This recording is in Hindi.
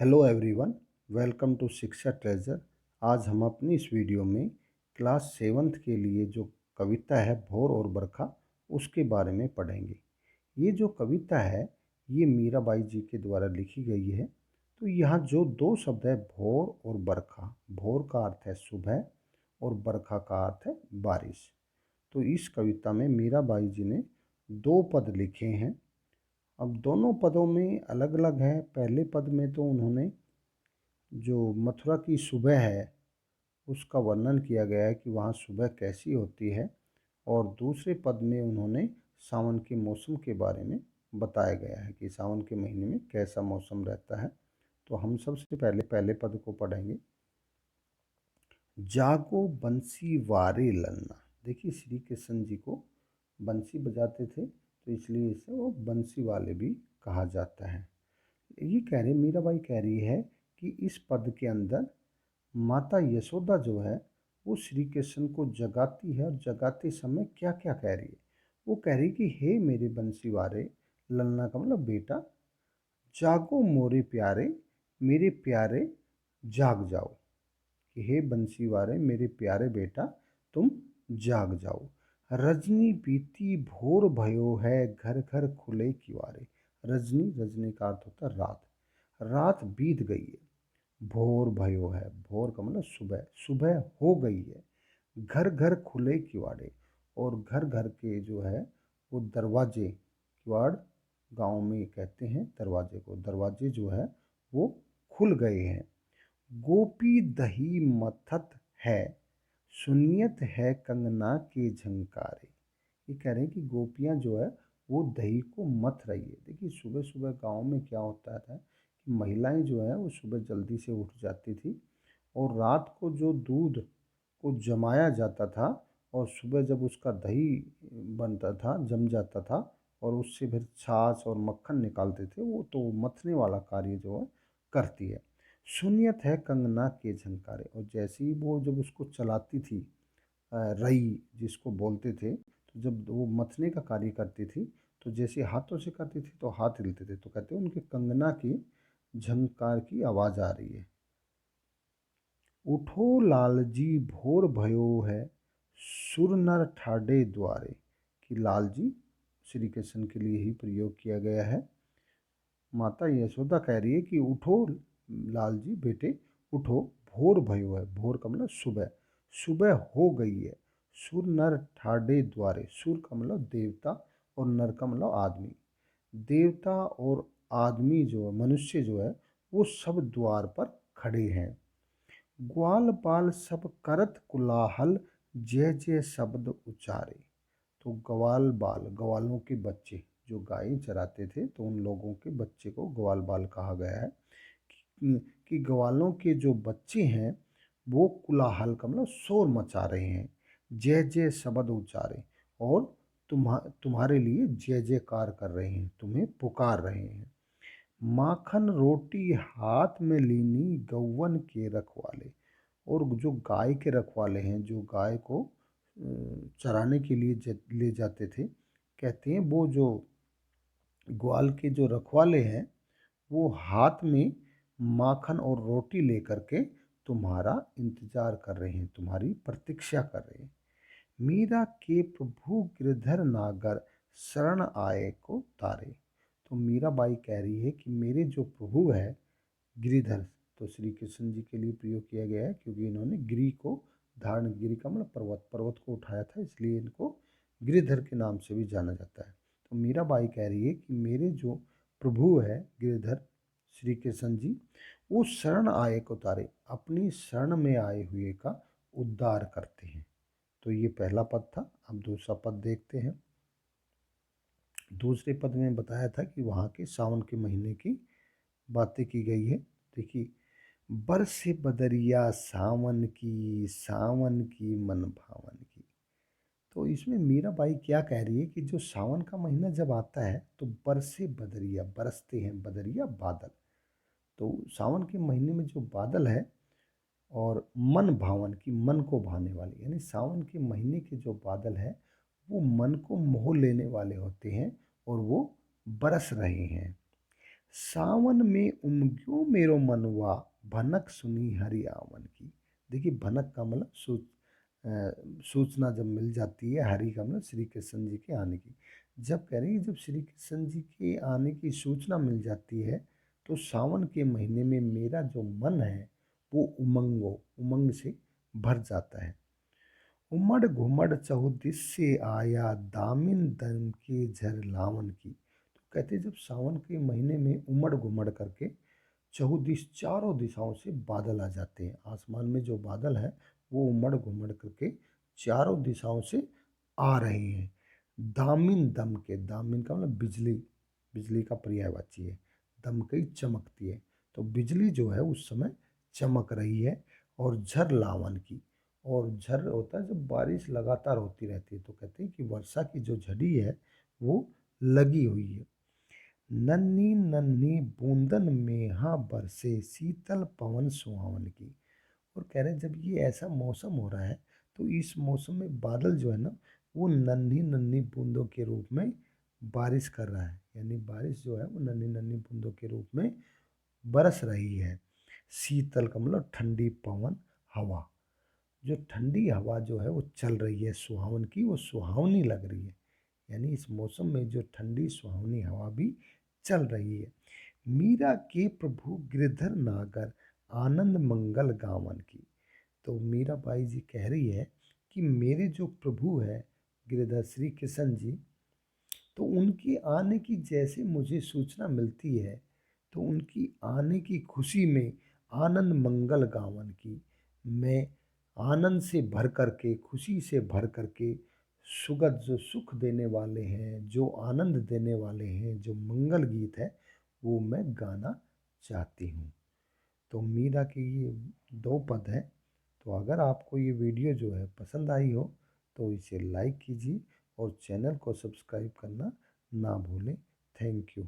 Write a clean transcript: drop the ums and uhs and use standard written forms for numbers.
हेलो एवरीवन, वेलकम टू शिक्षा ट्रेजर। आज हम अपनी इस वीडियो में क्लास सेवन्थ के लिए जो कविता है भोर और बरखा उसके बारे में पढ़ेंगे। ये जो कविता है ये मीराबाई जी के द्वारा लिखी गई है। तो यहाँ जो दो शब्द है भोर और बरखा, भोर का अर्थ है सुबह और बरखा का अर्थ है बारिश। तो इस कविता में मीराबाई जी ने दो पद लिखे हैं। अब दोनों पदों में अलग अलग है। पहले पद में तो उन्होंने जो मथुरा की सुबह है उसका वर्णन किया गया है कि वहाँ सुबह कैसी होती है, और दूसरे पद में उन्होंने सावन के मौसम के बारे में बताया गया है कि सावन के महीने में कैसा मौसम रहता है। तो हम सबसे पहले पहले पद को पढ़ेंगे। जागो बंसी वारे ललना। देखिए, श्री कृष्ण जी को बंसी बजाते थे तो इसलिए इसे वो बंसी वाले भी कहा जाता है। ये कह रहे मीराबाई कह रही है कि इस पद के अंदर माता यशोदा जो है वो श्री कृष्ण को जगाती है, और जगाते समय क्या क्या कह रही है। वो कह रही कि हे मेरे बंसीवारे, ललना का मतलब बेटा, जागो मोरे प्यारे, मेरे प्यारे जाग जाओ। कि हे बंसीवारे मेरे प्यारे बेटा, तुम जाग जाओ। रजनी बीती भोर भयो है, घर घर खुले किवारे। रजनी, रजनी का अर्थ होता है रात। रात बीत गई है, भोर भयो है, भोर का मतलब सुबह, सुबह हो गई है। घर घर खुले किवाड़े, और घर घर के जो है वो दरवाजे, किवाड़ गांव में कहते हैं दरवाजे को, दरवाजे जो है वो खुल गए हैं। गोपी दही मथत है, सुनियत है कंगना के झंकारे। ये कह रहे हैं कि गोपियाँ जो है वो दही को मथ रही है। देखिए, सुबह सुबह गांव में क्या होता था कि महिलाएं जो है वो सुबह जल्दी से उठ जाती थी, और रात को जो दूध को जमाया जाता था और सुबह जब उसका दही बनता था, जम जाता था, और उससे फिर छाछ और मक्खन निकालते थे, वो तो मथने वाला कार्य जो है करती है। सुनियत है कंगना के झंकारे, और जैसे ही वो जब उसको चलाती थी, रई जिसको बोलते थे, तो जब वो मथने का कार्य करती थी तो जैसे हाथों से करती थी तो हाथ हिलते थे, तो कहते हैं उनके कंगना की झंकार की आवाज़ आ रही है। उठो लालजी भोर भयो है, सुर नर ठाडे द्वारे। कि लालजी श्री कृष्ण के लिए ही प्रयोग किया गया है। माता यशोदा कह रही है कि उठो लाल जी बेटे, उठो, भोर भयो है। भोर का मतलब सुबह, सुबह हो गई है। सुर नर ठाडे द्वारे, सुर का मतलब देवता और नर का मतलब आदमी। देवता और आदमी जो है, मनुष्य जो है, वो सब द्वार पर खड़े हैं। ग्वाल बाल सब करत कुलाहल, जय जय शब्द उचारे। तो ग्वाल बाल, ग्वालों के बच्चे जो गायें चराते थे, तो उन लोगों के बच्चे को ग्वाल बाल कहा गया है। कि ग्वालों के जो बच्चे हैं वो कुलाहल का मतलब शोर मचा रहे हैं, जय जय शब्द उचारे, और तुम्हारे लिए जय जयकार कर रहे हैं, तुम्हें पुकार रहे हैं। माखन रोटी हाथ में लीनी, गौवन के रखवाले। और जो गाय के रखवाले हैं, जो गाय को चराने के लिए ले जाते थे, कहते हैं वो जो ग्वाल के जो रखवाले हैं वो हाथ में माखन और रोटी लेकर के तुम्हारा इंतजार कर रहे हैं, तुम्हारी प्रतीक्षा कर रहे हैं। मीरा के प्रभु गिरधर नागर, शरण आए को तारे। तो मीराबाई कह रही है कि मेरे जो प्रभु है गिरिधर, तो श्री कृष्ण जी के लिए प्रयोग किया गया है क्योंकि इन्होंने गिरी को धारण, गिरी का मतलब पर्वत, पर्वत को उठाया था, इसलिए इनको गिरिधर के नाम से भी जाना जाता है। तो मीराबाई कह रही है कि मेरे जो प्रभु है गिरिधर श्री कृष्ण जी, वो शरण आए को तारे, अपनी शरण में आए हुए का उद्धार करते हैं। तो ये पहला पद था। अब दूसरा पद देखते हैं। दूसरे पद में बताया था कि वहाँ के सावन के महीने की बातें की गई है। देखिए, बरसे बदरिया सावन की, सावन की मन भावन की। तो इसमें मीराबाई क्या कह रही है कि जो सावन का महीना जब आता है तो बरसे बदरिया, बरसते हैं बदरिया बादल। तो सावन के महीने में जो बादल है, और मन भावन की, मन को भाने वाले, यानी सावन के महीने के जो बादल है वो मन को मोह लेने वाले होते हैं, और वो बरस रहे हैं। सावन में उमग्यो मेरो मनवा, भनक सुनी हरि आवन की। देखिए भनक का मतलब सूचना जब मिल जाती है, हरि का मतलब श्री कृष्ण जी के आने की। जब कह रही है जब श्री कृष्ण जी के आने की सूचना मिल जाती है तो सावन के महीने में मेरा जो मन है वो उमंग से भर जाता है। उमड़ घुमड़ चहुदिस से आया, दामिन दम के झर लावन की। तो कहते जब सावन के महीने में उमड़ घुमड़ करके चहुदिस चारों दिशाओं से बादल आ जाते हैं। आसमान में जो बादल है वो उमड़ घुमड़ करके चारों दिशाओं से आ रहे हैं। दामिन दम के, दामिन का मतलब बिजली, बिजली का पर्यायवाची है। दम कई चमकती है, तो बिजली जो है उस समय चमक रही है। और झर लावन की, और झर होता है जब बारिश लगातार होती रहती है, तो कहते हैं कि वर्षा की जो झड़ी है वो लगी हुई है। नन्ही नन्ही बूंदन में हाँ बरसे, शीतल पवन सुहावन की। और कह रहे हैं जब ये ऐसा मौसम हो रहा है तो इस मौसम में बादल जो है ना वो नन्ही नन्ही बूंदों के रूप में बारिश कर रहा है, यानी बारिश जो है वो नन्ही नन्ही बूंदों के रूप में बरस रही है। शीतल का मतलब ठंडी पवन हवा, जो ठंडी हवा जो है वो चल रही है सुहावन की, वो सुहावनी लग रही है। यानी इस मौसम में जो ठंडी सुहावनी हवा भी चल रही है। मीरा के प्रभु गिरधर नागर, आनंद मंगल गावन की। तो मीरा बाई जी कह रही है कि मेरे जो प्रभु है गिरधर श्री कृष्ण जी, तो उनकी आने की जैसे मुझे सूचना मिलती है तो उनकी आने की खुशी में आनंद मंगल गावन की मैं आनंद से भर करके, खुशी से भर करके, सुगत जो सुख देने वाले हैं, जो आनंद देने वाले हैं, जो मंगल गीत है वो मैं गाना चाहती हूँ। तो मीरा के ये दो पद हैं। तो अगर आपको ये वीडियो जो है पसंद आई हो तो इसे लाइक कीजिए और चैनल को सब्सक्राइब करना ना भूलें। Thank you.